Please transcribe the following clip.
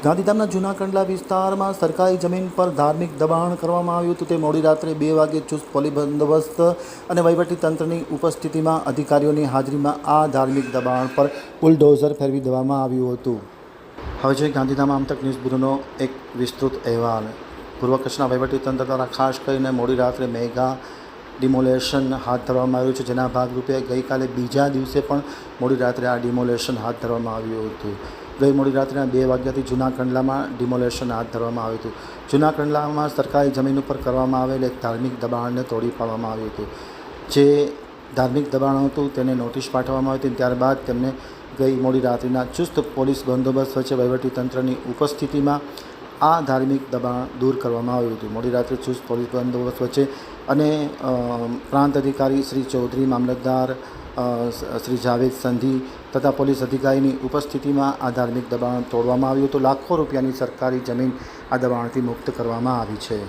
ગાંધીધામના જૂના કંડલા વિસ્તારમાં સરકારી જમીન પર ધાર્મિક દબાણ કરવામાં આવ્યું હતું. તે મોડી રાત્રે 2 વાગ્યે ચુસ્ત પોલીસ બંદોબસ્ત અને વહીવટીતંત્રની ઉપસ્થિતિમાં અધિકારીઓની હાજરીમાં આ ધાર્મિક દબાણ પર બુલડોઝર ફેરવી દેવામાં આવ્યું હતું. હવે જોઈએ ગાંધીધામ આમતક ન્યૂઝ બ્યુરોનો એક વિસ્તૃત અહેવાલ. પૂર્વ કચ્છના વહીવટીતંત્ર દ્વારા ખાસ કરીને મોડી રાત્રે મેગા ડિમોલેશન હાથ ધરવામાં આવ્યું છે, જેના ભાગરૂપે ગઈકાલે બીજા દિવસે પણ મોડી રાત્રે આ ડિમોલેશન હાથ ધરવામાં આવ્યું હતું. ગઈ મોડી રાત્રેના 2 વાગ્યાથી જૂના કંડલામાં ડિમોલેશન હાથ ધરવામાં આવ્યું હતું. જૂના કંડલામાં સરકારી જમીન ઉપર કરવામાં આવેલ એક ધાર્મિક દબાણને તોડી પાડવામાં આવ્યું હતું. જે ધાર્મિક દબાણ હતું તેને નોટિસ પાઠવવામાં આવી હતી. ત્યારબાદ તેમને ગઈ મોડી રાત્રિના ચુસ્ત પોલીસ બંદોબસ્ત વચ્ચે વહીવટીતંત્રની ઉપસ્થિતિમાં આ ધાર્મિક દબાણ દૂર કરવામાં આવ્યું હતું. મોડી રાત્રે ચુસ્ત પોલીસ બંદોબસ્ત વચ્ચે અને પ્રાંત અધિકારી શ્રી ચૌધરી, મામલતદાર શ્રી જાવેદ સંધી તથા પોલીસ અધિકારીની ઉપસ્થિતિમાં આ ધાર્મિક દબાણ તોડવામાં આવ્યું હતું. લાખો રૂપિયાની સરકારી જમીન આ દબાણથી મુક્ત કરવામાં આવી છે.